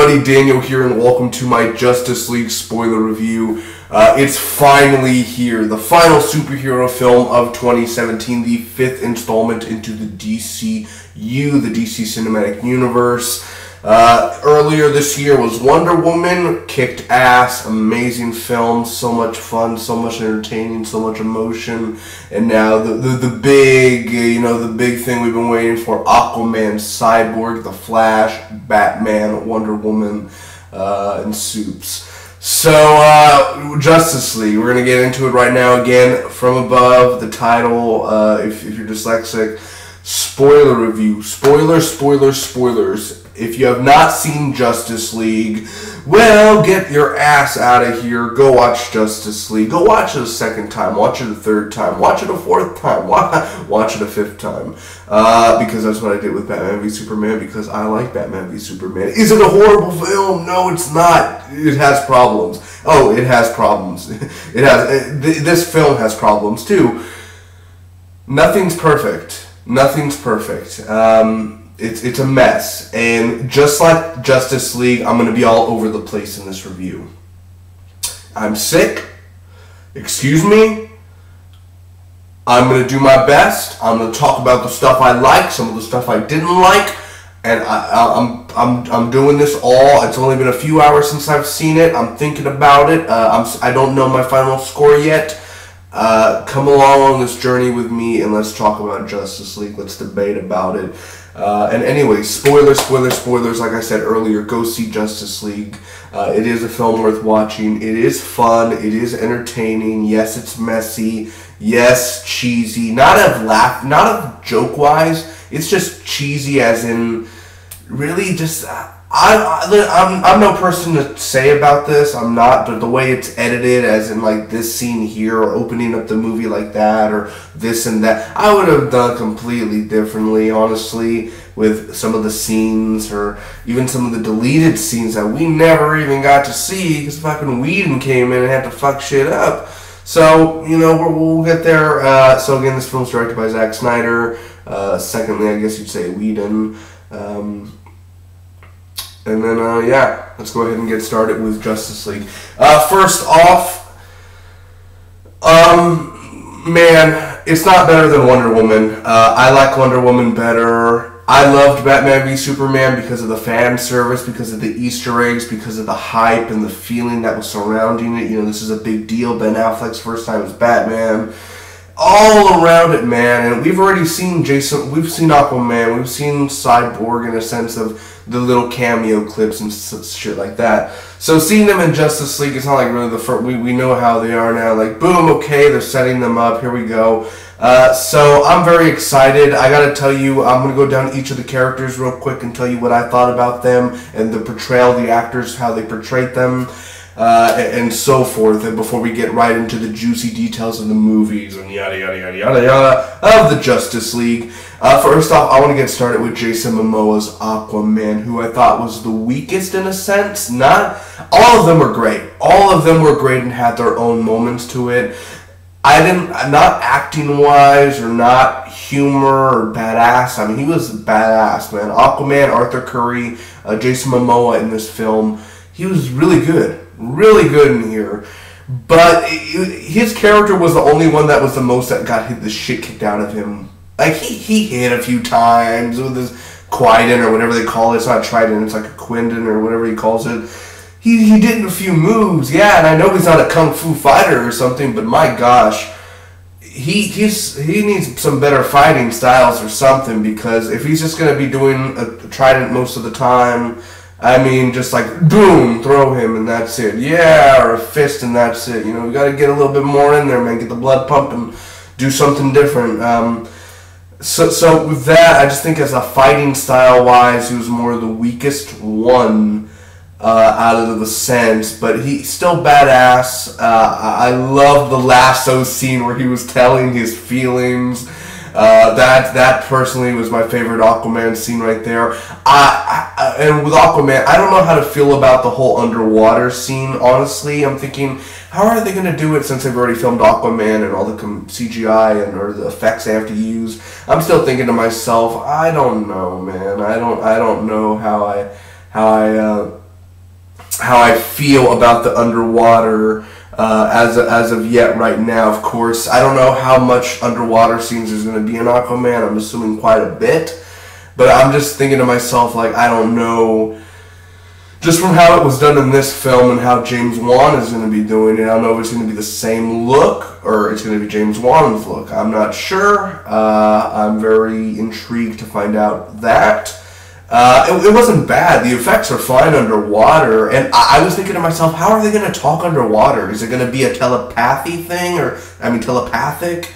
everybody, Daniel here, and welcome to my Justice League spoiler review. It's finally here, the final superhero film of 2017, the 5th installment into the DCU, the DC Cinematic Universe. Earlier this year was Wonder Woman, kicked ass, amazing film, so much fun, so much entertaining, so much emotion, and now the big, the big thing we've been waiting for, Aquaman, Cyborg, The Flash, Batman, Wonder Woman, and Supes. So, Justice League, we're going to get into it right now again, from above, the title, if you're dyslexic, spoiler review, spoilers. If you have not seen Justice League, well, get your ass out of here. Go watch Justice League. Go watch it a second time. Watch it a third time. Watch it a fourth time. Watch it a fifth time. Because that's what I did with Batman v Superman, because I like Batman v Superman. Is it a horrible film? No, it's not. It has problems. Oh, it has problems. This film has problems, too. Nothing's perfect. It's a mess, and just like Justice League, I'm going to be all over the place in this review. I'm sick. Excuse me. I'm going to do my best. I'm going to talk about the stuff I like, some of the stuff I didn't like, and I'm doing this all. It's only been a few hours since I've seen it. I'm thinking about it. I don't know my final score yet. Come along on this journey with me, and let's talk about Justice League. Let's debate about it. And anyway, spoilers. Like I said earlier, go see Justice League. It is a film worth watching. It is fun. It is entertaining. Yes, it's messy. Yes, cheesy. Not of joke-wise. It's just cheesy, as in really just. I'm no person to say about this. I'm not, but the way it's edited, as in like this scene here, or opening up the movie like that, or this and that, I would have done completely differently, honestly, with some of the scenes, or even some of the deleted scenes that we never even got to see, because fucking Whedon came in and had to fuck shit up. So, we'll get there. So again, this film's directed by Zack Snyder. Secondly, I guess you'd say Whedon. And then, let's go ahead and get started with Justice League. First off, man, it's not better than Wonder Woman. I like Wonder Woman better. I loved Batman v Superman because of the fan service, because of the Easter eggs, because of the hype and the feeling that was surrounding it. This is a big deal. Ben Affleck's first time as Batman. All around it, man, and we've already seen we've seen Aquaman, we've seen Cyborg in a sense of the little cameo clips and shit like that. So seeing them in Justice League, it's not like really the first, we know how they are now, like boom, okay, they're setting them up, here we go. So I'm very excited. I gotta tell you, I'm gonna go down each of the characters real quick and tell you what I thought about them, and the portrayal, the actors, how they portrayed them. And so forth, and before we get right into the juicy details of the movies and yada yada yada yada yada of the Justice League. First off, I want to get started with Jason Momoa's Aquaman, who I thought was the weakest in a sense. Not all of them were great. All of them were great and had their own moments to it. Not acting wise or not humor or badass. I mean, he was badass, man. Aquaman, Arthur Curry, Jason Momoa in this film, he was really good. Really good in here, but his character was the only one that was the most that got the shit kicked out of him. Like, he hit a few times with his Quiden or whatever they call it. It's not Trident, it's like a Quindon or whatever he calls it. He did a few moves, yeah, and I know he's not a kung fu fighter or something, but my gosh, he needs some better fighting styles or something, because if he's just going to be doing a Trident most of the time, I mean, just like, boom, throw him and that's it. Yeah, or a fist and that's it. We got to get a little bit more in there, man. Get the blood pumping. Do something different. So with that, I just think as a fighting style-wise, he was more the weakest one out of the sense. But he's still badass. I love the lasso scene where he was telling his feelings. That personally was my favorite Aquaman scene right there. And with Aquaman, I don't know how to feel about the whole underwater scene, honestly. I'm thinking, how are they going to do it since they've already filmed Aquaman and all the CGI or the effects they have to use? I'm still thinking to myself, I don't know, man. I don't know how I how I feel about the underwater as of yet right now. Of course, I don't know how much underwater scenes there's going to be in Aquaman. I'm assuming quite a bit. But I'm just thinking to myself, like, I don't know, just from how it was done in this film and how James Wan is going to be doing it, I don't know if it's going to be the same look or it's going to be James Wan's look. I'm not sure. I'm very intrigued to find out that. It wasn't bad. The effects are fine underwater. And I was thinking to myself, how are they going to talk underwater? Is it going to be a telepathy thing? Telepathic?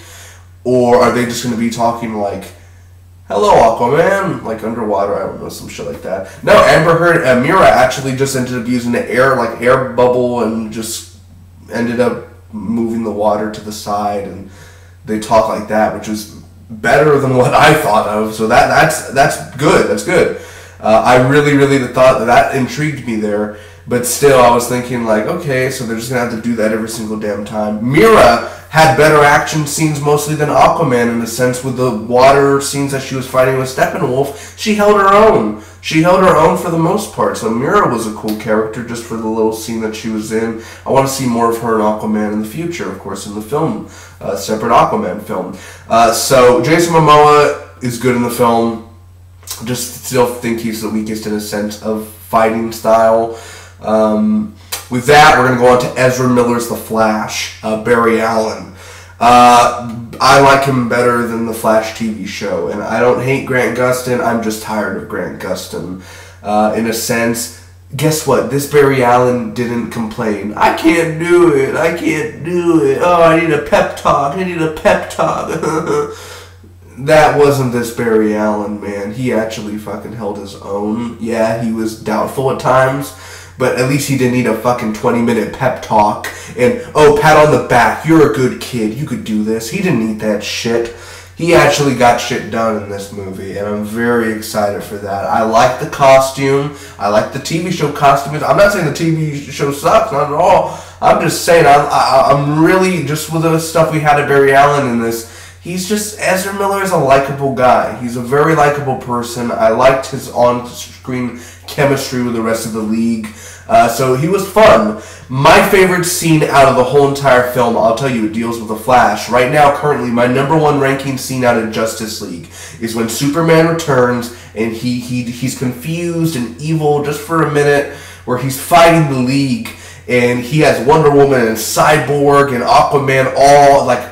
Or are they just going to be talking like, hello, Aquaman, like underwater, I don't know, some shit like that. No, Amber Heard and Mira actually just ended up using the air bubble and just ended up moving the water to the side, and they talk like that, which is better than what I thought of. So that's good. That's good. I really thought that intrigued me there. But still, I was thinking, like, okay, so they're just going to have to do that every single damn time. Mira had better action scenes mostly than Aquaman, in a sense, with the water scenes that she was fighting with Steppenwolf. She held her own. She held her own for the most part. So Mira was a cool character just for the little scene that she was in. I want to see more of her and Aquaman in the future, of course, in the film, separate Aquaman film. So Jason Momoa is good in the film. Just still think he's the weakest in a sense of fighting style. With that, we're going to go on to Ezra Miller's The Flash, Barry Allen. I like him better than the Flash TV show, and I don't hate Grant Gustin, I'm just tired of Grant Gustin. In a sense, guess what? This Barry Allen didn't complain. I can't do it, oh, I need a pep talk, That wasn't this Barry Allen, man. He actually fucking held his own. Yeah, he was doubtful at times, but at least he didn't need a fucking 20-minute pep talk and, oh, pat on the back, you're a good kid, you could do this. He didn't need that shit. He actually got shit done in this movie, and I'm very excited for that. I like the costume. I like the TV show costumes. I'm not saying the TV show sucks, not at all. I'm just saying I'm really, just with the stuff we had at Barry Allen in this, Ezra Miller is a likable guy. He's a very likable person. I liked his on-screen chemistry with the rest of the league. So he was fun. My favorite scene out of the whole entire film, I'll tell you, it deals with the Flash. Right now, currently, my number one ranking scene out of Justice League is when Superman returns and he's confused and evil just for a minute, where he's fighting the League and he has Wonder Woman and Cyborg and Aquaman all like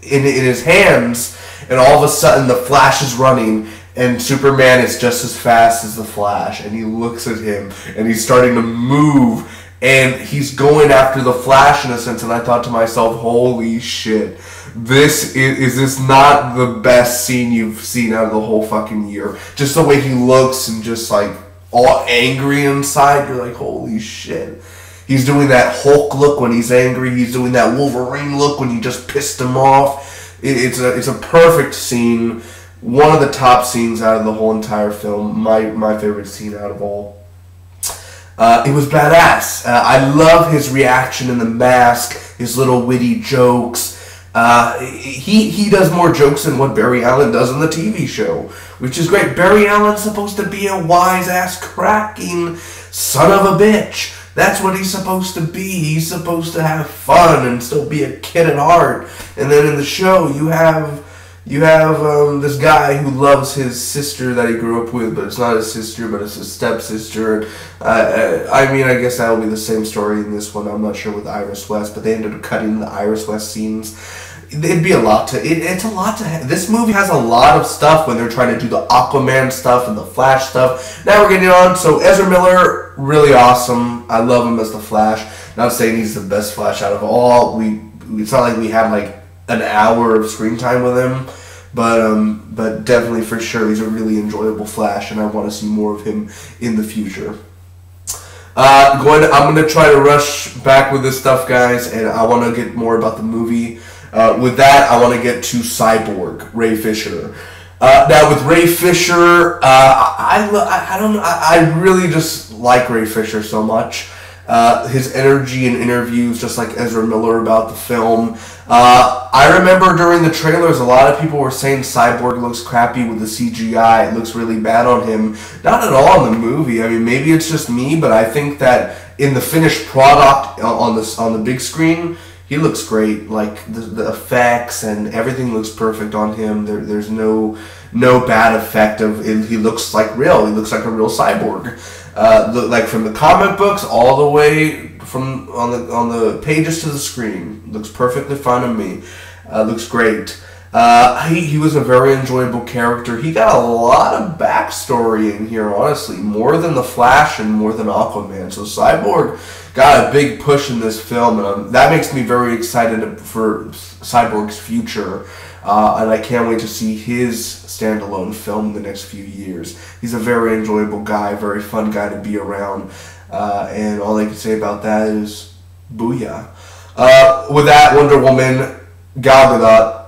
in his hands, and all of a sudden the Flash is running and Superman is just as fast as the Flash, and he looks at him and he's starting to move and he's going after the Flash in a sense, and I thought to myself, holy shit, is this not the best scene you've seen out of the whole fucking year? Just the way he looks and just like all angry inside, you're like, holy shit. He's doing that Hulk look when he's angry. He's doing that Wolverine look when you just pissed him off. It's a perfect scene. One of the top scenes out of the whole entire film. My favorite scene out of all. It was badass. I love his reaction in the mask. His little witty jokes. He does more jokes than what Barry Allen does in the TV show, which is great. Barry Allen's supposed to be a wise-ass cracking son of a bitch. That's what he's supposed to be. He's supposed to have fun and still be a kid at heart. And then in the show, you have this guy who loves his sister that he grew up with, but it's not his sister, but it's his stepsister. I mean, I guess that'll be the same story in this one. I'm not sure with Iris West, but they ended up cutting the Iris West scenes. It'd be a lot to... It's a lot to... This movie has a lot of stuff when they're trying to do the Aquaman stuff and the Flash stuff. Now we're getting on. So Ezra Miller, really awesome. I love him as the Flash. Not saying he's the best Flash out of all. It's not like we had like an hour of screen time with him. But definitely for sure he's a really enjoyable Flash, and I want to see more of him in the future. I'm going to try to rush back with this stuff, guys, and I want to get more about the movie. With that, I want to get to Cyborg, Ray Fisher. Now, with Ray Fisher, I don't know. I really just like Ray Fisher so much. his energy in interviews, just like Ezra Miller about the film. I remember during the trailers, a lot of people were saying Cyborg looks crappy with the CGI. It looks really bad on him. Not at all in the movie. I mean, maybe it's just me, but I think that in the finished product on the big screen, he looks great. Like the effects and everything looks perfect on him. There's no bad effect of it. He looks like real. He looks like a real cyborg. Like from the comic books all the way from on the pages to the screen, looks perfectly fine to me. Looks great. He was a very enjoyable character. He got a lot of backstory in here, honestly, more than the Flash and more than Aquaman. So Cyborg got a big push in this film, and that makes me very excited for Cyborg's future. And I can't wait to see his standalone film in the next few years. He's a very enjoyable guy, very fun guy to be around. And all I can say about that is booyah. With that, Wonder Woman, Gal Gadot,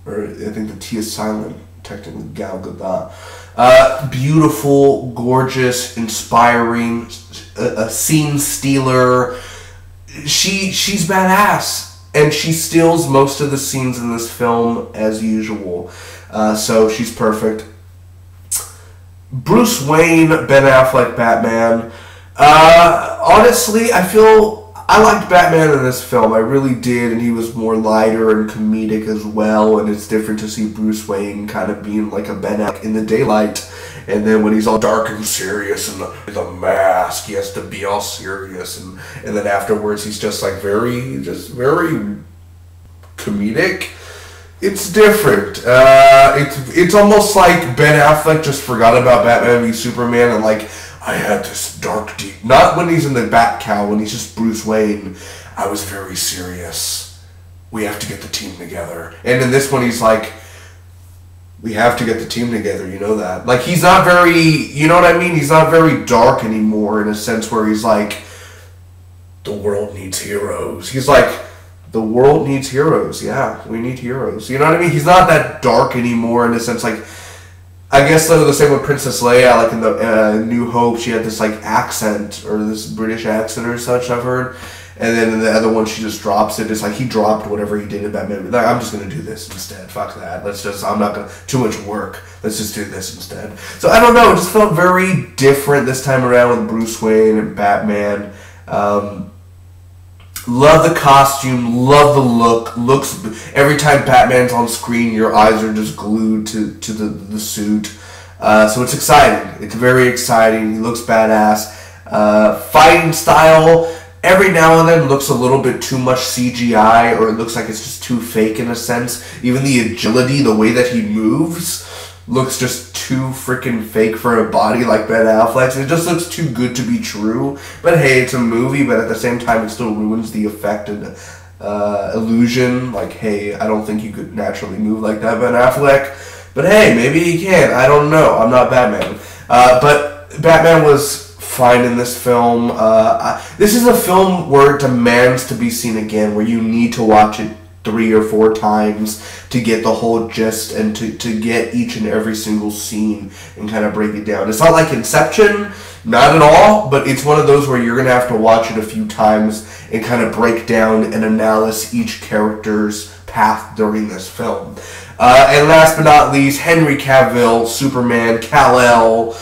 or I think the T is silent, technically Gal Gadot. Beautiful, gorgeous, inspiring, a scene stealer. She's badass. And she steals most of the scenes in this film as usual. So she's perfect. Bruce Wayne, Ben Affleck, Batman. Honestly, I liked Batman in this film. I really did, and he was more lighter and comedic as well. And it's different to see Bruce Wayne kind of being like a Ben Affleck in the daylight. And then when he's all dark and serious and the mask, he has to be all serious. And then afterwards, he's just like very comedic. It's different. It's almost like Ben Affleck just forgot about Batman v Superman and like, I had this dark deep... Not when he's in the Batcowl, when he's just Bruce Wayne. I was very serious. We have to get the team together. And in this one, he's like, we have to get the team together, you know that. Like, he's not very... You know what I mean? He's not very dark anymore in a sense where he's like, the world needs heroes. He's like, the world needs heroes. Yeah, we need heroes. You know what I mean? He's not that dark anymore in a sense like... I guess the same with Princess Leia, like in the New Hope, she had this like accent, or this British accent or such, I've heard. And then in the other one, she just drops it. It's like he dropped whatever he did in Batman. Like, I'm just going to do this instead. Fuck that. I'm not going to, too much work. Let's just do this instead. So I don't know, it just felt very different this time around with Bruce Wayne and Batman. Love the costume, love the look. Every time Batman's on screen, your eyes are just glued to the suit. So it's exciting. It's very exciting. He looks badass. Fighting style, every now and then looks a little bit too much CGI, or it looks like it's just too fake in a sense. Even the agility, the way that he moves, looks just too freaking fake for a body like Ben Affleck's. It just looks too good to be true. But hey, it's a movie, but at the same time, it still ruins the effect and illusion. Like, hey, I don't think you could naturally move like that, Ben Affleck. But hey, maybe he can. I don't know. I'm not Batman. But Batman was fine in this film. This is a film where it demands to be seen again, where you need to watch it 3 or 4 times to get the whole gist and to get each and every single scene and kind of break it down. It's not like Inception, not at all, but it's one of those where you're going to have to watch it a few times and kind of break down and analyze each character's path during this film. And last but not least, Henry Cavill, Superman, Kal-El,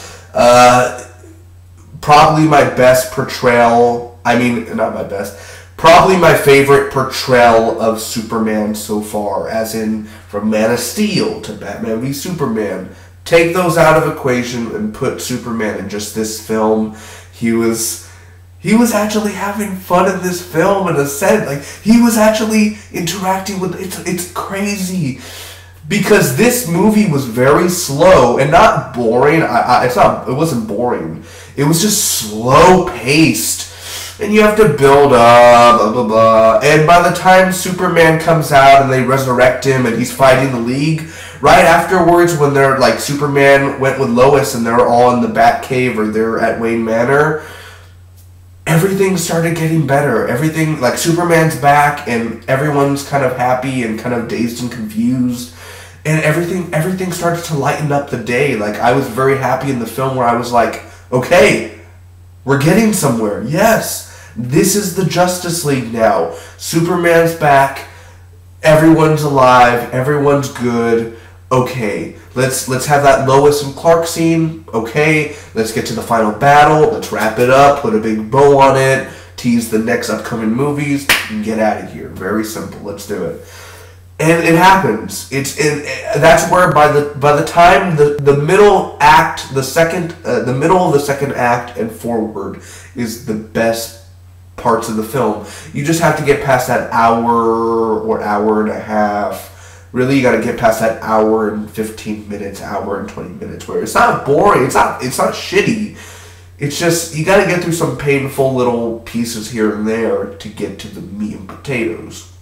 probably my best portrayal, not my best, probably my favorite portrayal of Superman so far, as in from Man of Steel to Batman v Superman. Take those out of equation and put Superman in just this film. He was actually having fun in this film in a sense. Like, he was actually interacting with it's crazy. Because this movie was very slow and not boring. It wasn't boring. It was just slow paced. And you have to build up, blah, blah, blah. And by the time Superman comes out and they resurrect him and he's fighting the League, right afterwards when they're like, Superman went with Lois and they're all in the Batcave or they're at Wayne Manor, everything started getting better. Everything, like, Superman's back and everyone's kind of happy and kind of dazed and confused. And everything started to lighten up the day. Like, I was very happy in the film where I was like, okay, We're getting somewhere. Yes, this is the Justice League now. Superman's back. Everyone's alive. Everyone's good. Okay, let's have that Lois and Clark scene. Okay, let's get to the final battle. Let's wrap it up. Put a big bow on it. Tease the next upcoming movies. And get out of here. Very simple. Let's do it. And it happens. That's where by the time the middle act, the middle of the second act and forward is the best parts of the film. You just have to get past that hour or hour and a half. Really, you got to get past that hour and 15 minutes, hour and 20 minutes, where it's not boring. It's not shitty. It's just you got to get through some painful little pieces here and there to get to the meat and potatoes.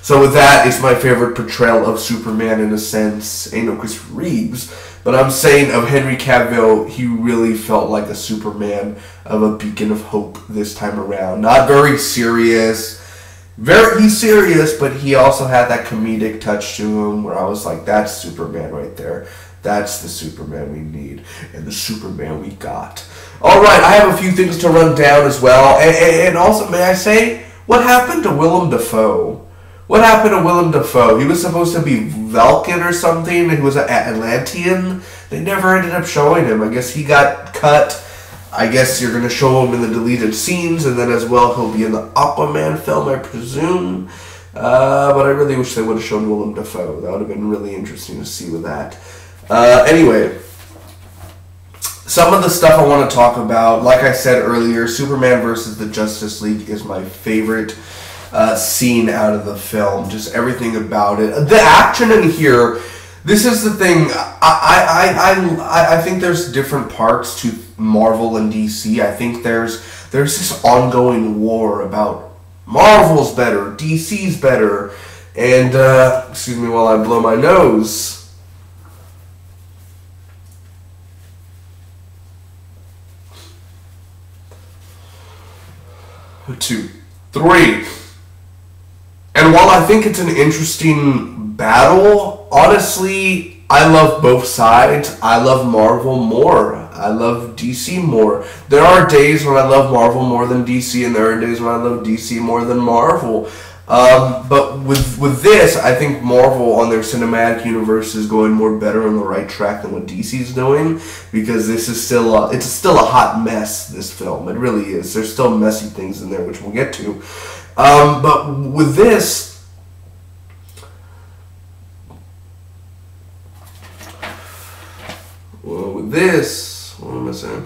So with that, it's my favorite portrayal of Superman in a sense. Ain't no Chris Reeves, but I'm saying of Henry Cavill, he really felt like a Superman of a beacon of hope this time around. Not very serious. He's serious, but he also had that comedic touch to him where I was like, that's Superman right there. That's the Superman we need, and the Superman we got. Alright, I have a few things to run down as well. And also, may I say, what happened to Willem Dafoe? What happened to Willem Dafoe? He was supposed to be Vulcan or something. He was an Atlantean. They never ended up showing him. I guess he got cut. I guess you're going to show him in the deleted scenes, and then as well he'll be in the Aquaman film, I presume. But I really wish they would have shown Willem Dafoe. That would have been really interesting to see with that. Anyway, some of the stuff I want to talk about, like I said earlier, Superman versus the Justice League is my favorite scene out of the film. Just everything about it. The action in here, this is the thing. I think there's different parts to Marvel and DC. I think there's this ongoing war about Marvel's better, DC's better, and excuse me while I blow my nose. 2, 3. And while I think it's an interesting battle, honestly, I love both sides. I love Marvel more. I love DC more. There are days when I love Marvel more than DC, and there are days when I love DC more than Marvel. But with this, I think Marvel on their cinematic universe is going more better on the right track than what DC's doing, because this is still a hot mess, this film. It really is. There's still messy things in there, which we'll get to. But with this, what am I saying?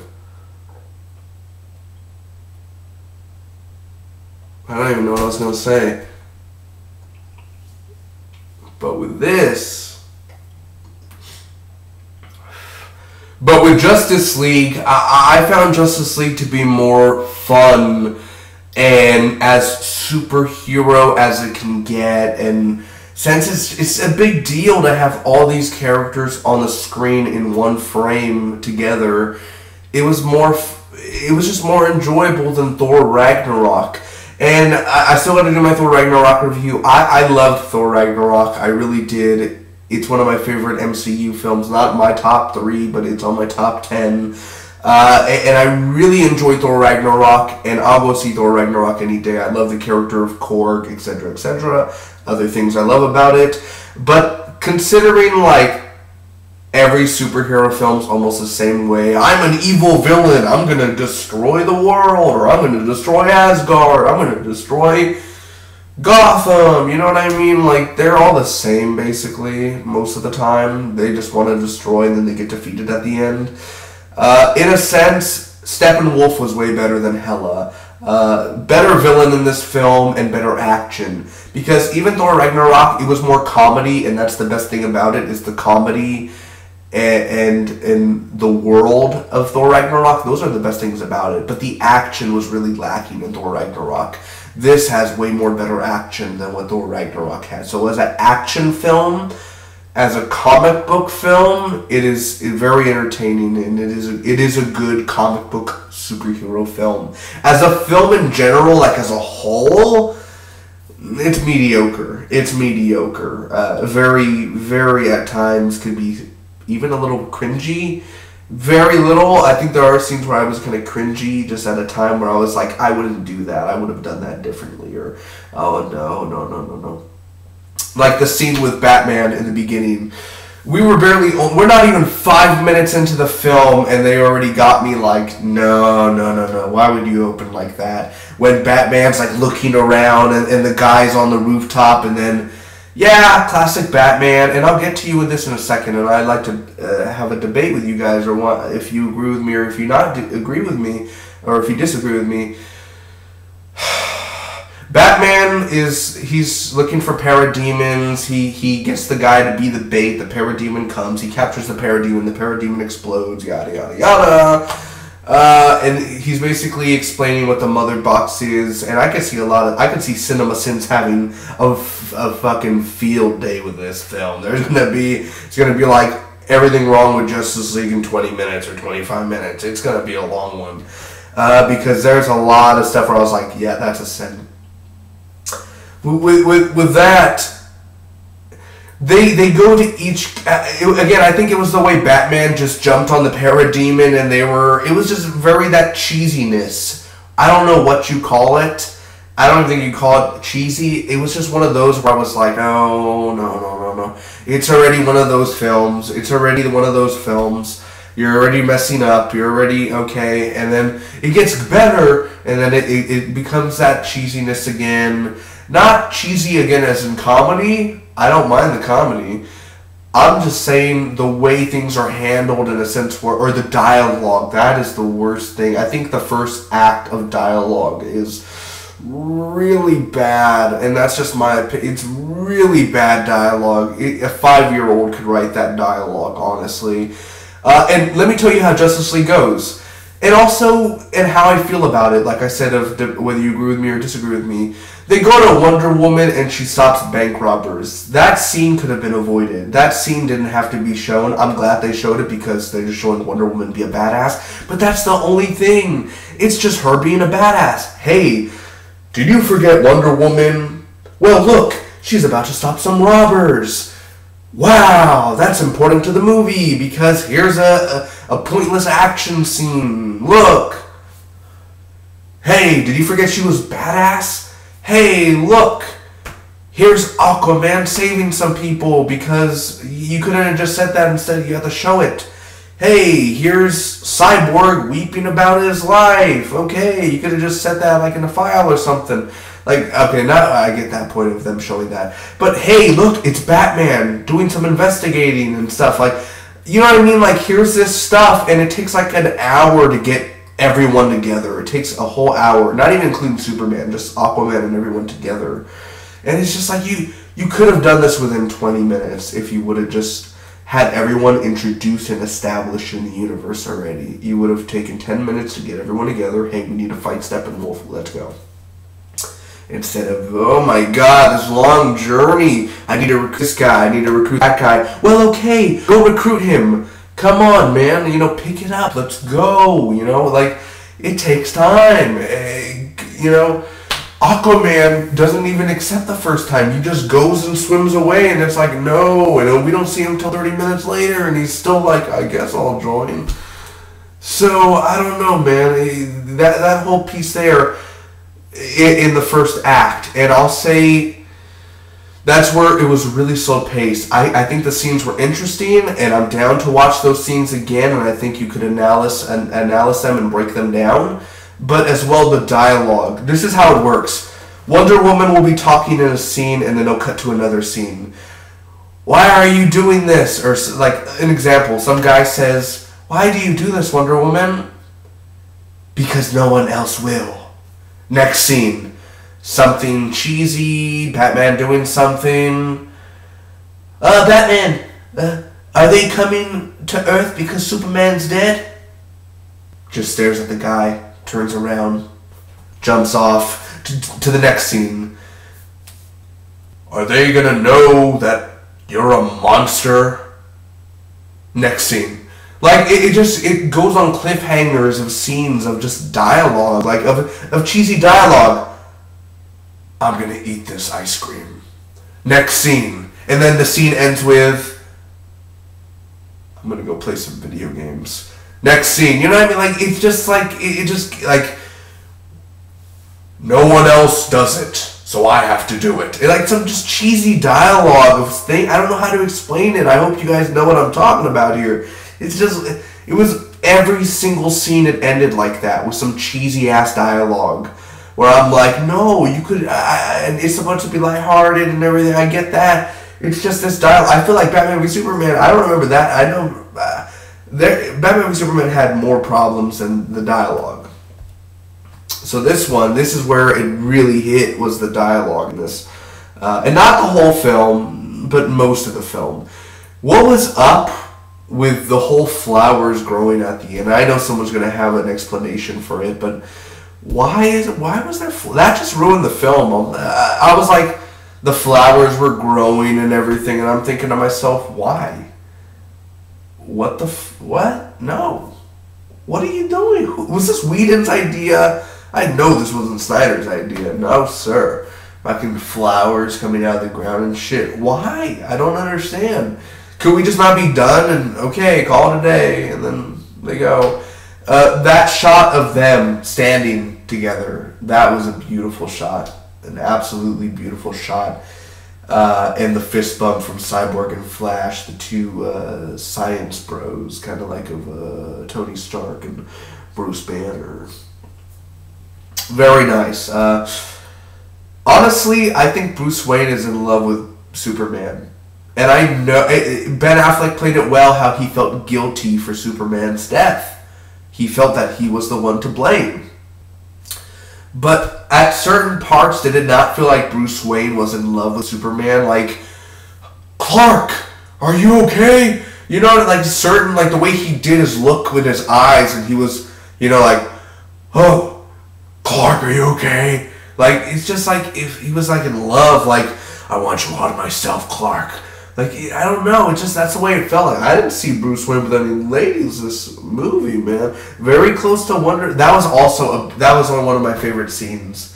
I don't even know what I was going to say. But with Justice League, I found Justice League to be more fun and as superhero as it can get, and since it's a big deal to have all these characters on the screen in one frame together, it was just more enjoyable than Thor Ragnarok. And I still got to do my Thor Ragnarok review. I loved Thor Ragnarok. I really did. It's one of my favorite MCU films. Not my top 3, but it's on my top 10. And I really enjoyed Thor Ragnarok, and I'll go see Thor Ragnarok any day. I love the character of Korg, etc., etc. Other things I love about it. But considering, like, every superhero film's almost the same way. I'm an evil villain. I'm going to destroy the world, or I'm going to destroy Asgard. I'm going to destroy Gotham. You know what I mean? Like, they're all the same, basically, most of the time. They just want to destroy, and then they get defeated at the end. In a sense, Steppenwolf was way better than Hela. Better villain in this film and better action. Because even Thor Ragnarok, it was more comedy, and that's the best thing about it, is the comedy and the world of Thor Ragnarok. Those are the best things about it. But the action was really lacking in Thor Ragnarok. This has way more better action than what Thor Ragnarok had. So as an action film, as a comic book film, it is very entertaining, and it is a good comic book superhero film. As a film in general, like as a whole, it's mediocre. It's mediocre. Very, very at times could be even a little cringy. Very little. I think there are scenes where I was kind of cringy just at a time where I was like, I wouldn't do that. I would have done that differently. Or, oh, no. Like the scene with Batman in the beginning. We're not even 5 minutes into the film and they already got me like, no. Why would you open like that? When Batman's like looking around and the guy's on the rooftop and then, yeah, classic Batman. And I'll get to you with this in a second, and I'd like to have a debate with you guys, or what, if you agree with me or if you not agree with me, or if you disagree with me. Batman he's looking for parademons. He gets the guy to be the bait. The parademon comes. He captures the parademon. The parademon explodes. Yada yada yada. And he's basically explaining what the mother box is. And I could see Cinema Sins having a fucking field day with this film. It's gonna be like everything wrong with Justice League in 20 minutes or 25 minutes. It's gonna be a long one because there's a lot of stuff where I was like, yeah, that's a sin. With that, they go to each again. I think it was the way Batman just jumped on the parademon, and it was just very that cheesiness. I don't know what you call it. I don't even think you call it cheesy. It was just one of those where I was like, oh no. It's already one of those films. You're already messing up. You're already okay, and then it gets better, and then it becomes that cheesiness again. Not cheesy again as in comedy. I don't mind the comedy. I'm just saying the way things are handled in a sense or the dialogue, that is the worst thing. I think the first act of dialogue is really bad, and that's just my opinion. It's really bad dialogue. A 5-year-old could write that dialogue, honestly. And let me tell you how Justice League goes. And also, and how I feel about it, like I said, whether you agree with me or disagree with me. They go to Wonder Woman and she stops bank robbers. That scene could have been avoided. That scene didn't have to be shown. I'm glad they showed it because they're just showing Wonder Woman be a badass. But that's the only thing. It's just her being a badass. Hey, did you forget Wonder Woman? Well, look, she's about to stop some robbers. Wow, that's important to the movie because here's a pointless action scene. Look. Hey, did you forget she was badass? Hey, look, here's Aquaman saving some people because you couldn't have just said that, instead you have to show it. Hey, here's Cyborg weeping about his life. Okay, you could have just said that like in a file or something. Like, okay, now I get that point of them showing that. But hey, look, it's Batman doing some investigating and stuff. Like, you know what I mean? Like, here's this stuff, and it takes like an hour to get everyone together. It takes a whole hour, not even including Superman, just Aquaman and everyone together. And it's just like you could have done this within 20 minutes if you would have just had everyone introduced and established in the universe already. You would have taken 10 minutes to get everyone together. Hey, we need to fight Steppenwolf. Let's go. Instead of, oh my god, this long journey. I need to recruit this guy. I need to recruit that guy. Well, okay, go recruit him. Come on, man, pick it up. Let's go, like, it takes time. Aquaman doesn't even accept the first time. He just goes and swims away, and it's like, no, we don't see him until 30 minutes later, and he's still like, I guess I'll join. So, I don't know, man. That whole piece there in the first act, and I'll say that's where it was really slow paced. I think the scenes were interesting, and I'm down to watch those scenes again, and I think you could analyze them and break them down. But as well, the dialogue. This is how it works. Wonder Woman will be talking in a scene, and then they'll cut to another scene. Why are you doing this? Or, like, an example. Some guy says, why do you do this, Wonder Woman? Because no one else will. Next scene. Something cheesy, Batman doing something. Batman, are they coming to Earth because Superman's dead? Just stares at the guy, turns around, jumps off to the next scene. Are they gonna know that you're a monster? Next scene. Like, it goes on cliffhangers of scenes of just dialogue, like of cheesy dialogue. I'm gonna eat this ice cream. Next scene. And then the scene ends with, I'm gonna go play some video games. Next scene. You know what I mean? Like, it's just like, it just, like, no one else does it, so I have to do it. Like some just cheesy dialogue of thing. I don't know how to explain it. I hope you guys know what I'm talking about here. It's just, it was every single scene it ended like that with some cheesy ass dialogue where I'm like, no, you could, and it's supposed to be lighthearted and everything. I get that. It's just this dialogue. I feel like Batman v Superman, I don't remember that. I know Batman v Superman had more problems than the dialogue. So this is where it really hit, was the dialogue in this. And not the whole film, but most of the film. What was up with the whole flowers growing at the end? I know someone's going to have an explanation for it, but why was there... That just ruined the film. I was like, the flowers were growing and everything, and I'm thinking to myself, why? What the... What? No. What are you doing? Was this Whedon's idea? I know this wasn't Snyder's idea. No, sir. Fucking flowers coming out of the ground and shit. Why? I don't understand. Could we just not be done and, okay, call it a day, and then they go. That shot of them standing together, that was a beautiful shot. An absolutely beautiful shot. And the fist bump from Cyborg and Flash, the two science bros, kind of like of Tony Stark and Bruce Banner. Very nice. Honestly, I think Bruce Wayne is in love with Superman. And I know Ben Affleck played it well, how he felt guilty for Superman's death. He felt that he was the one to blame. But at certain parts, did it not feel like Bruce Wayne was in love with Superman? Like, Clark, are you okay? You know, like certain, like the way he did his look with his eyes, and he was, you know, like, oh, Clark, are you okay? Like, it's just like if he was like in love, like, I want you all to myself, Clark. Like, I don't know, it's just, that's the way it felt. Like, I didn't see Bruce Wayne with any ladies this movie, man. Very close to Wonder. That was also that was one of my favorite scenes,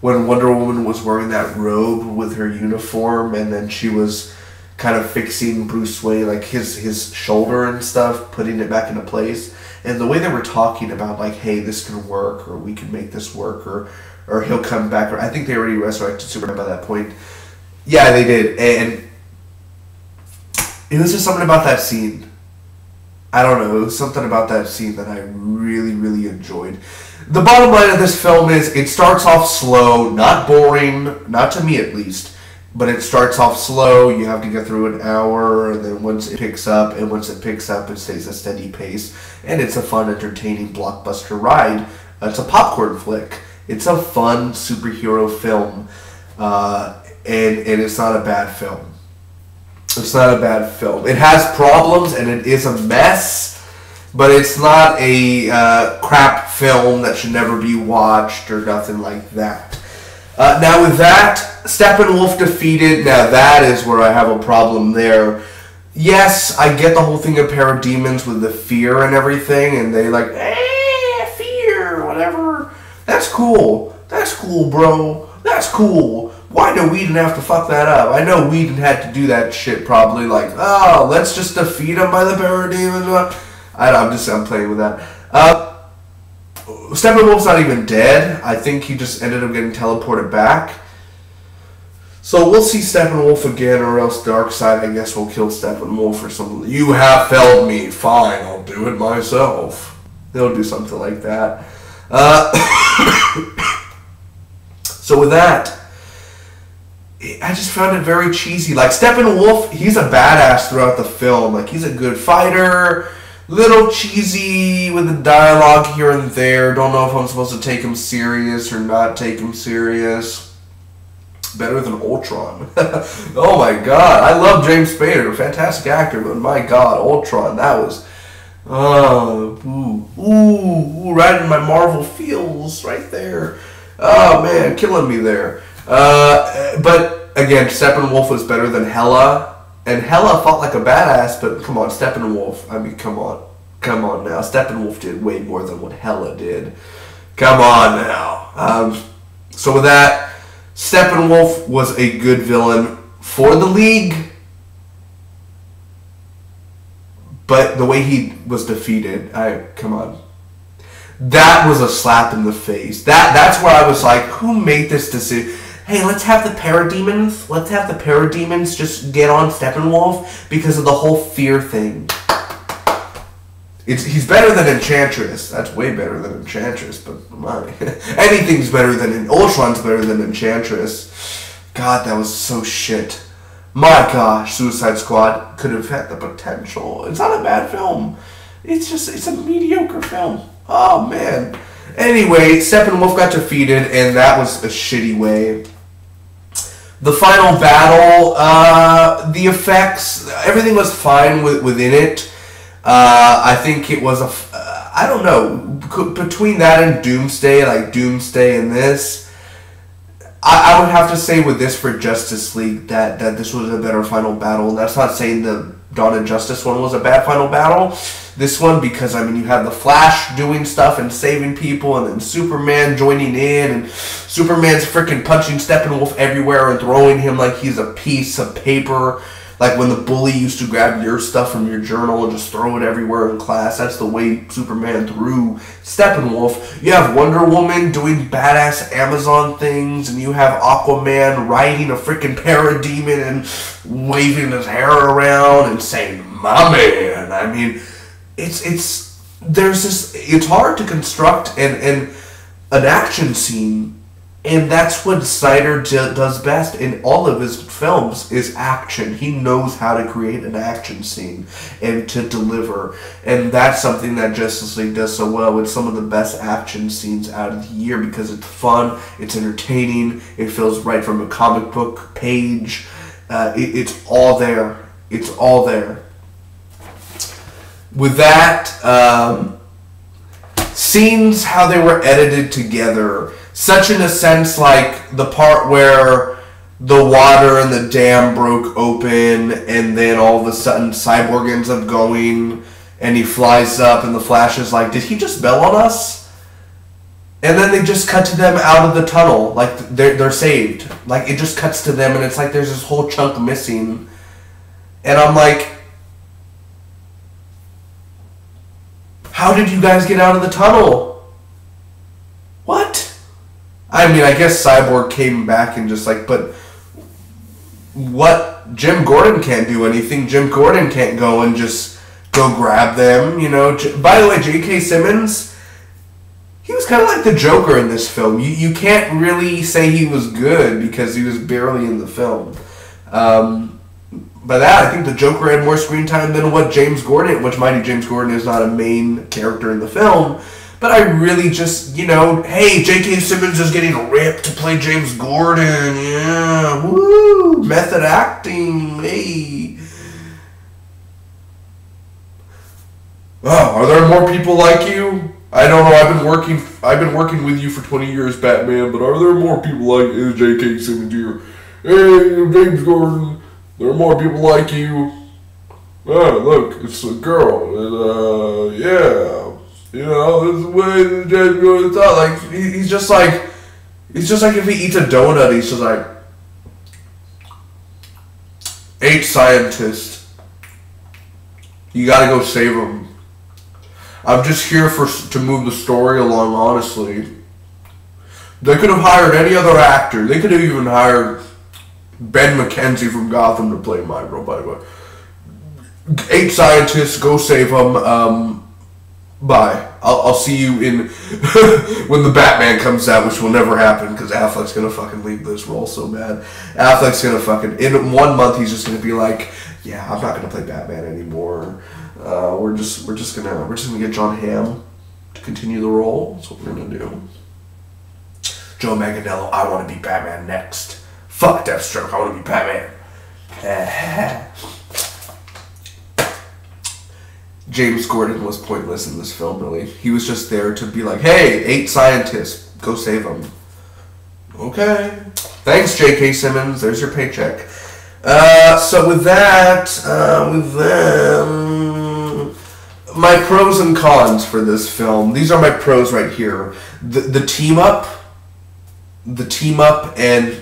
when Wonder Woman was wearing that robe with her uniform, and then she was kind of fixing Bruce Wayne, like his shoulder and stuff, putting it back into place. And the way they were talking about, like, hey, this can work, or we can make this work, or he'll come back, or I think they already resurrected Superman by that point. Yeah, they did, and it was just something about that scene. I don't know, it was something about that scene that I really, really enjoyed. The bottom line of this film is, it starts off slow, not boring, not to me at least, but it starts off slow. You have to get through an hour, and then once it picks up, it stays a steady pace, and it's a fun, entertaining blockbuster ride. It's a popcorn flick. It's a fun superhero film, and it's not a bad film. It's not a bad film. It has problems, and it is a mess, but it's not a crap film that should never be watched or nothing like that. Now with that, Steppenwolf defeated. Now that is where I have a problem there. Yes, I get the whole thing of parademons with the fear and everything, and they like, fear, whatever. That's cool. That's cool, bro. That's cool. Why do Whedon have to fuck that up? I know Whedon had to do that shit probably, like, oh, let's just defeat him by the parademons. I'm playing with that. Steppenwolf's not even dead. I think he just ended up getting teleported back. So we'll see Steppenwolf again, or else Darkseid, I guess, will kill Steppenwolf or something. You have failed me. Fine, I'll do it myself. They'll do something like that. So with that, I just found it very cheesy. Like, Steppenwolf, he's a badass throughout the film. Like, he's a good fighter. Little cheesy with the dialogue here and there. Don't know if I'm supposed to take him serious or not take him serious. Better than Ultron. Oh my god. I love James Spader. Fantastic actor, but my god, Ultron, that was... right in my Marvel feels right there. Oh man, killing me there. But again, Steppenwolf was better than Hela. And Hela fought like a badass, but come on, Steppenwolf. I mean, come on. Come on now. Steppenwolf did way more than what Hela did. Come on now. So with that, Steppenwolf was a good villain for the League. but the way he was defeated, come on. That was a slap in the face. That's where I was like, who made this decision? Hey, let's have the parademons. Let's have the parademons just get on Steppenwolf because of the whole fear thing. He's better than Enchantress. That's way better than Enchantress, but anything's better than Ultron's better than Enchantress. God, that was so shit. My gosh, Suicide Squad could have had the potential. It's not a bad film. It's a mediocre film. Oh man. Anyway, Steppenwolf got defeated, and that was a shitty way. The final battle, the effects, everything was fine within it. I think it was I don't know, between that and Doomsday, like Doomsday and this, I would have to say with this for Justice League that this was a better final battle. And that's not saying the Dawn of Justice one was a bad final battle. This one, because I mean you have the Flash doing stuff and saving people, and then Superman joining in, and Superman's freaking punching Steppenwolf everywhere and throwing him like he's a piece of paper. Like when the bully used to grab your stuff from your journal and just throw it everywhere in class. That's the way Superman threw Steppenwolf. You have Wonder Woman doing badass Amazon things, and you have Aquaman riding a freaking parademon and waving his hair around and saying, "My man." I mean, it's hard to construct an action scene. And that's what Snyder does best in all of his films, is action. He knows how to create an action scene and to deliver. And that's something that Justice League does so well. It's some of the best action scenes out of the year because it's fun, it's entertaining, it feels right from a comic book page. It's all there. It's all there. With that, scenes, how they were edited together, such in a sense like the part where the water and the dam broke open, and then all of a sudden Cyborg ends up going and he flies up, and the Flash is like, did he just bail on us? And then they just cut to them out of the tunnel, like they're saved. Like it just cuts to them, and it's like there's this whole chunk missing. And I'm like, how did you guys get out of the tunnel? What? I mean, I guess Cyborg came back and just like, but what? Jim Gordon can't do anything. Jim Gordon can't go and just go grab them, you know. By the way, J.K. Simmons, he was kind of like the Joker in this film. You can't really say he was good because he was barely in the film. By that, I think the Joker had more screen time than what James Gordon, which mighty James Gordon is not a main character in the film. But I really just, you know, hey, J.K. Simmons is getting ripped to play James Gordon. Yeah, woo, method acting, hey. Oh, are there more people like you? I don't know. I've been working with you for 20 years, Batman. But are there more people like J.K. Simmons here? Hey, James Gordon. There are more people like you. Oh, look, it's a girl. And, yeah. You know, this is the way that James Gordon thought. Like, he's just like if he eats a donut, he's just like, 8 scientists. You gotta go save them. I'm just here to move the story along, honestly. They could have hired any other actor. They could have even hired Ben McKenzie from Gotham to play my role, by the way. 8 scientists, go save them. Bye. I'll see you in when the Batman comes out, which will never happen because Affleck's gonna fucking leave this role so bad. Affleck's gonna fucking in 1 month he's just gonna be like, yeah, I'm not gonna play Batman anymore. We're just gonna get John Hamm to continue the role. That's what we're gonna do. Joe Manganiello, I want to be Batman next. Fuck Deathstroke, I want to be Batman. James Gordon was pointless in this film, really. He was just there to be like, hey, 8 scientists, go save them. Okay. Thanks, J.K. Simmons. There's your paycheck. So with that, my pros and cons for this film. These are my pros right here. The team up and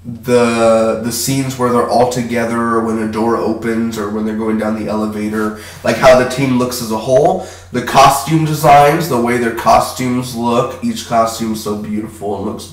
the scenes where they're all together, when a door opens or when they're going down the elevator, like how the team looks as a whole, the costume designs, the way their costumes look, each costume's so beautiful and looks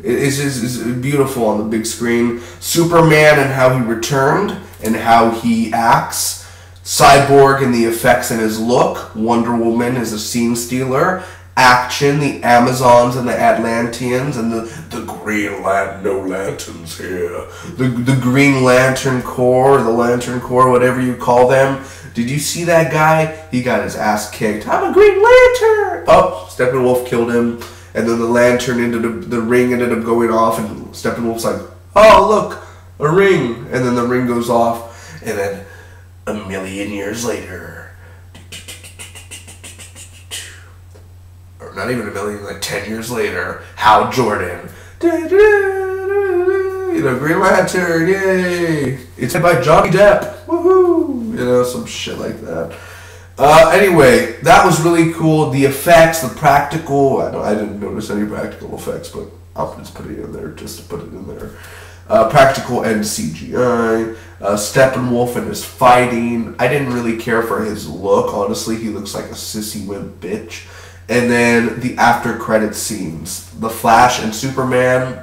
it's beautiful on the big screen. Superman and how he returned and how he acts, Cyborg and the effects in his look, Wonder Woman is a scene stealer, action, the Amazons and the Atlanteans and the Green Lantern, no lanterns here, the Green Lantern Corps, the Lantern Corps, whatever you call them. Did you see that guy? He got his ass kicked. I'm a Green Lantern! Oh, Steppenwolf killed him, and then the lantern the ring ended up going off, and Steppenwolf's like, oh look, a ring, and then the ring goes off, and then a million years later, not even a million, like 10 years later, Hal Jordan, Green Lantern, yay! It's by Johnny Depp, woohoo! Some shit like that. Anyway, that was really cool. The effects, the practical, I didn't notice any practical effects, but I'll just put it in there just to put it in there. Practical and CGI. Steppenwolf and his fighting. I didn't really care for his look, honestly. He looks like a sissy wimp bitch. And then the after credit scenes, the Flash and Superman.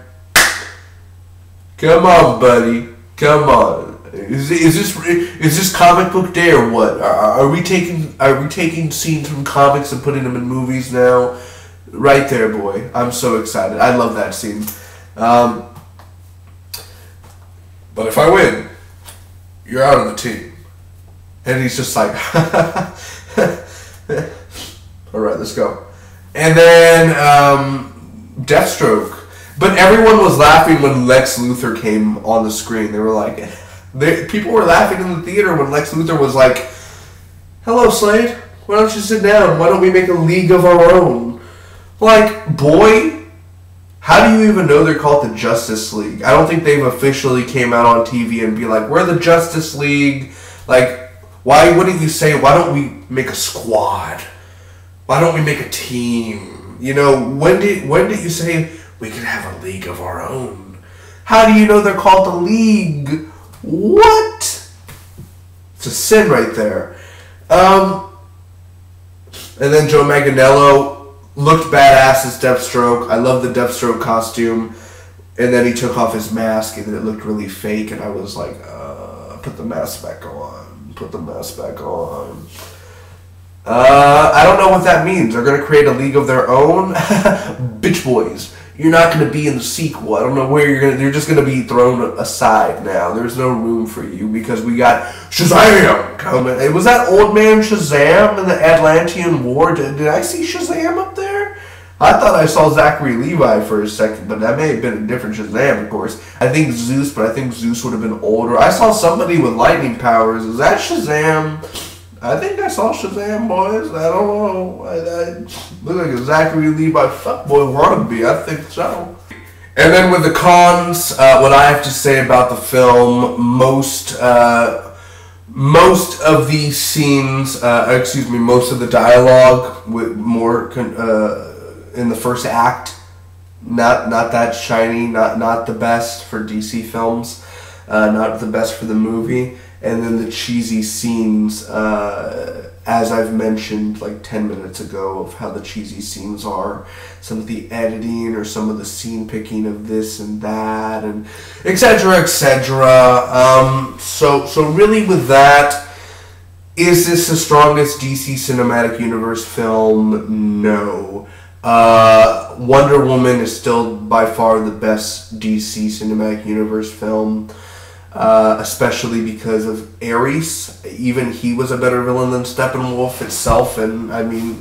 Come on, buddy. Come on. Is this comic book day or what? Are we taking scenes from comics and putting them in movies now? Right there, boy. I'm so excited. I love that scene. But if I win, you're out of the team. And he's just like, all right, let's go. And then Deathstroke. But everyone was laughing when Lex Luthor came on the screen. They were like, people were laughing in the theater when Lex Luthor was like, hello, Slade. Why don't you sit down? Why don't we make a league of our own? Like, boy, how do you even know they're called the Justice League? I don't think they've officially came out on TV and be like, we're the Justice League. Like, why wouldn't you say, why don't we make a squad? Why don't we make a team? When did you say we could have a league of our own? How do you know they're called the League? What? It's a sin right there. And then Joe Manganiello looked badass as Deathstroke. I love the Deathstroke costume. And then he took off his mask and it looked really fake. And I was like, put the mask back on. Put the mask back on. I don't know what that means. They're going to create a league of their own? Bitch boys. You're not going to be in the sequel. I don't know where you're just going to be thrown aside now. There's no room for you because we got Shazam coming. Was that old man Shazam in the Atlantean War? Did I see Shazam up there? I thought I saw Zachary Levi for a second, but that may have been a different Shazam, of course. I think Zeus, but I think Zeus would have been older. I saw somebody with lightning powers. Is that Shazam? I think I saw Shazam, boys. I don't know. I look like a Zachary Levi fuckboy wannabe. I think so. And then with the cons, what I have to say about the film, most of these scenes, most of the dialogue with more in the first act, not that shiny, not the best for DC films, not the best for the movie. And then the cheesy scenes, as I've mentioned like 10 minutes ago, of how the cheesy scenes are. Some of the editing or some of the scene picking of this and that, and etc., etc. So really with that, is this the strongest DC Cinematic Universe film? No. Wonder Woman is still by far the best DC Cinematic Universe film. Especially because of Ares. Even he was a better villain than Steppenwolf itself, and I mean,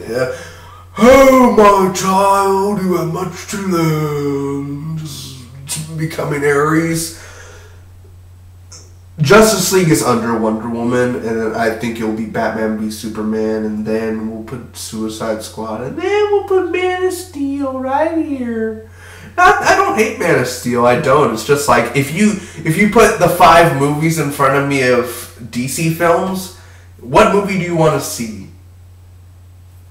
oh my child, you have much to learn. Just becoming Ares. Justice League is under Wonder Woman, and I think it'll be Batman v Superman, and then we'll put Suicide Squad, and then we'll put Man of Steel right here. I don't hate Man of Steel. I don't. It's just like if you put the 5 movies in front of me of DC films, what movie do you want to see?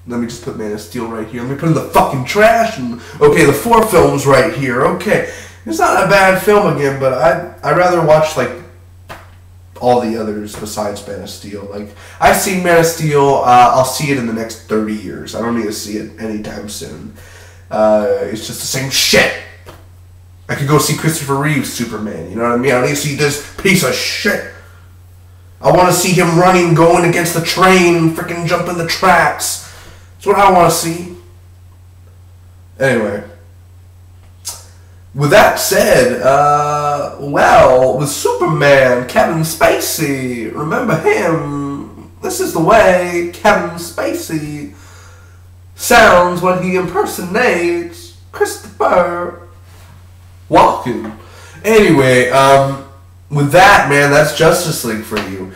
Let me just put Man of Steel right here. Let me put in the fucking trash. And okay, the 4 films right here. Okay, It's not a bad film again, but I'd rather watch like all the others besides Man of Steel. Like, I've seen Man of Steel. I'll see it in the next 30 years. I don't need to see it anytime soon. It's just the same shit. I could go see Christopher Reeve's Superman. You know what I mean? I don't need to see this piece of shit. I want to see him running, going against the train, freaking jumping the tracks. That's what I want to see. Anyway. With that said, well, with Superman, Kevin Spacey, remember him? This is the way Kevin Spacey sounds when he impersonates Christopher Walken. Anyway, with that, man, that's Justice League for you.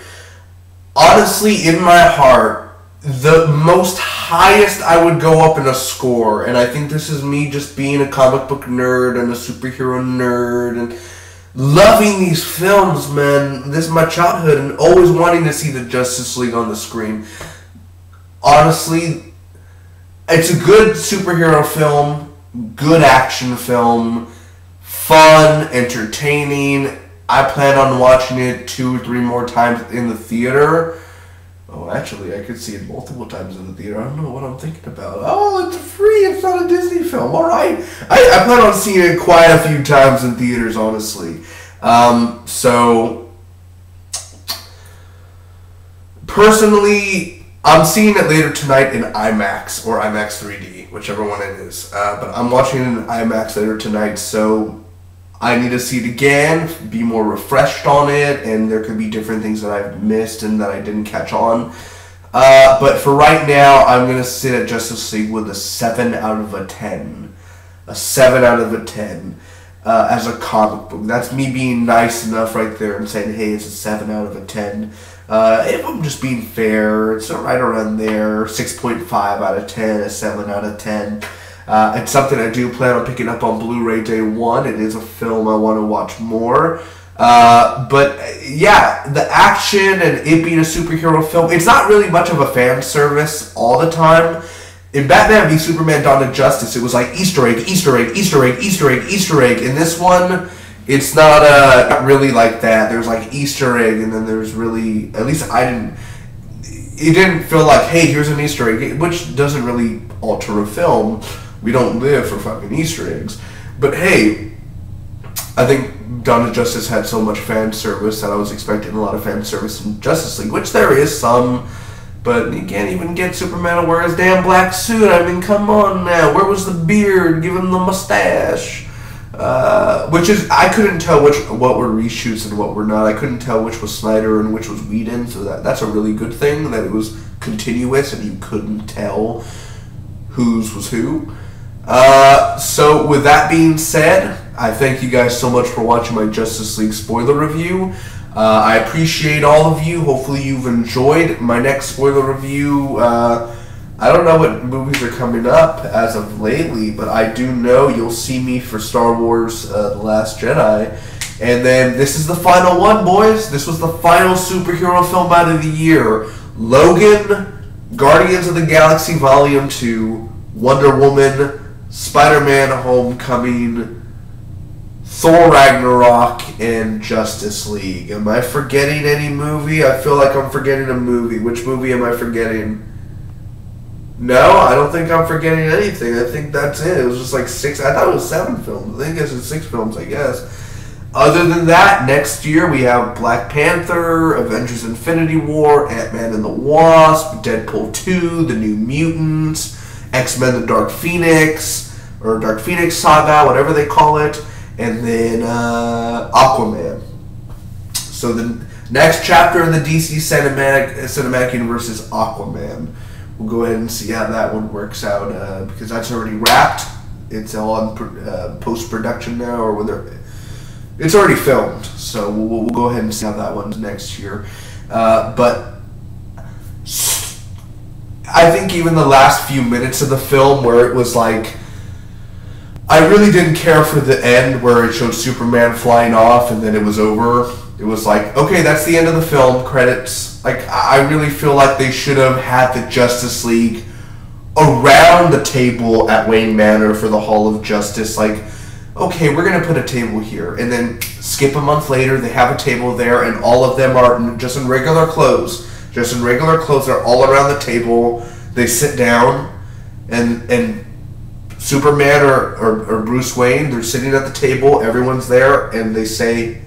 Honestly, in my heart, the most highest I would go up in a score, and I think this is me just being a comic book nerd and a superhero nerd and loving these films, man. This is my childhood and always wanting to see the Justice League on the screen. Honestly, it's a good superhero film, good action film, fun, entertaining. I plan on watching it 2 or 3 more times in the theater. Oh, actually, I could see it multiple times in the theater. I don't know what I'm thinking about. Oh, it's free. It's not a Disney film. All right. I plan on seeing it quite a few times in theaters, honestly. So, personally, I'm seeing it later tonight in IMAX or IMAX 3D, whichever one it is. But I'm watching it in IMAX later tonight, so I need to see it again, be more refreshed on it, and there could be different things that I've missed and that I didn't catch on. But for right now, I'm going to sit at Justice League with a 7 out of a 10. A 7 out of a 10 as a comic book. That's me being nice enough right there and saying, hey, it's a 7 out of a 10. If I'm just being fair, it's right around there. 6.5 out of 10, a 7 out of 10. It's something I do plan on picking up on Blu-ray day 1. It is a film I want to watch more. But yeah, the action and it being a superhero film, it's not really much of a fan service all the time. In Batman v Superman Dawn of Justice, it was like Easter egg, Easter egg, Easter egg, Easter egg, Easter egg. In this one, it's not really like that. There's like Easter egg, and then there's really, at least it didn't feel like, hey, here's an Easter egg, which doesn't really alter a film. We don't live for fucking Easter eggs. But hey, I think Dawn of Justice had so much fan service that I was expecting a lot of fan service in Justice League, which there is some, but you can't even get Superman to wear his damn black suit. I mean, come on now. Where was the beard? Give him the mustache. Which is, I couldn't tell what were reshoots and what were not. I couldn't tell which was Snyder and which was Whedon, so that's a really good thing, that it was continuous and you couldn't tell whose was who. So with that being said, I thank you guys so much for watching my Justice League spoiler review. I appreciate all of you. Hopefully you've enjoyed my next spoiler review. I don't know what movies are coming up as of lately, but I do know you'll see me for Star Wars The Last Jedi. And then this is the final one, boys. This was the final superhero film out of the year. Logan, Guardians of the Galaxy Volume 2, Wonder Woman, Spider-Man Homecoming, Thor Ragnarok, and Justice League. Am I forgetting any movie? I feel like I'm forgetting a movie. Which movie am I forgetting? No, I don't think I'm forgetting anything. I think that's it. It was just like 6. I thought it was 7 films. I think it's 6 films, I guess. Other than that, next year we have Black Panther, Avengers Infinity War, Ant-Man and the Wasp, Deadpool 2, The New Mutants, X-Men The Dark Phoenix, or Dark Phoenix Saga, whatever they call it, and then Aquaman. So the next chapter in the DC cinematic universe is Aquaman. We'll go ahead and see how that one works out, because that's already wrapped. It's all in post-production now, or whether it's already filmed. So we'll go ahead and see how that one's next year. But I think even the last few minutes of the film, where it was like, I really didn't care for the end where it showed Superman flying off and then it was over. It was like, okay, that's the end of the film, credits. Like, I really feel like they should have had the Justice League around the table at Wayne Manor for the Hall of Justice. Like, okay, we're going to put a table here. And then skip a month later, they have a table there, and all of them are just in regular clothes. Just in regular clothes, they're all around the table. They sit down, and Superman or Bruce Wayne, they're sitting at the table, everyone's there, and they say,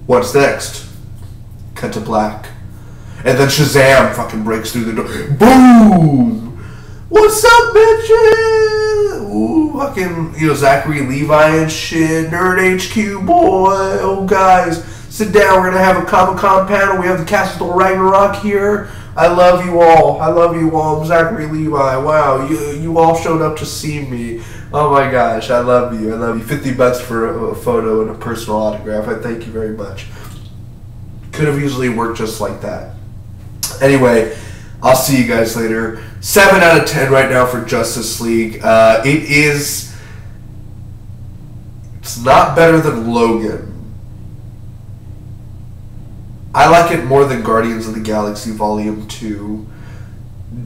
what's next? Cut to black. And then Shazam fucking breaks through the door. Boom! What's up, bitches? Ooh, fucking, Zachary Levi and shit. Nerd HQ, boy. Oh, guys, sit down. We're gonna have a Comic-Con panel. We have the cast of Thor Ragnarok here. I love you all. I love you all. I'm Zachary Levi. Wow, you all showed up to see me. Oh my gosh, I love you. I love you. $50 for a photo and a personal autograph. I thank you very much. Could have easily worked just like that. Anyway, I'll see you guys later. 7 out of 10 right now for Justice League. It's not better than Logan. I like it more than Guardians of the Galaxy Volume 2.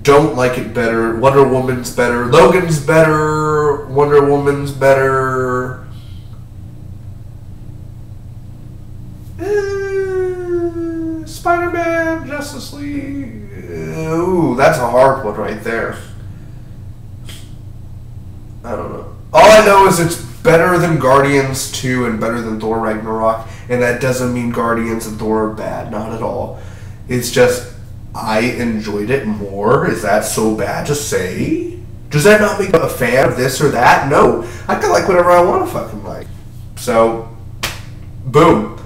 Don't like it better. Wonder Woman's better. Logan's better. Wonder Woman's better. Spider-Man, Justice League. Ooh, that's a hard one right there. I don't know. All I know is it's better than Guardians 2 and better than Thor Ragnarok, and that doesn't mean Guardians and Thor are bad, not at all. It's just, I enjoyed it more. Is that so bad to say? Does that not make me a fan of this or that? No. I can like whatever I want to fucking like. So, boom.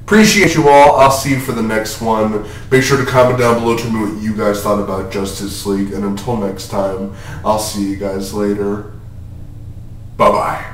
Appreciate you all. I'll see you for the next one. Make sure to comment down below to me what you guys thought about Justice League, and until next time, I'll see you guys later. Bye-bye.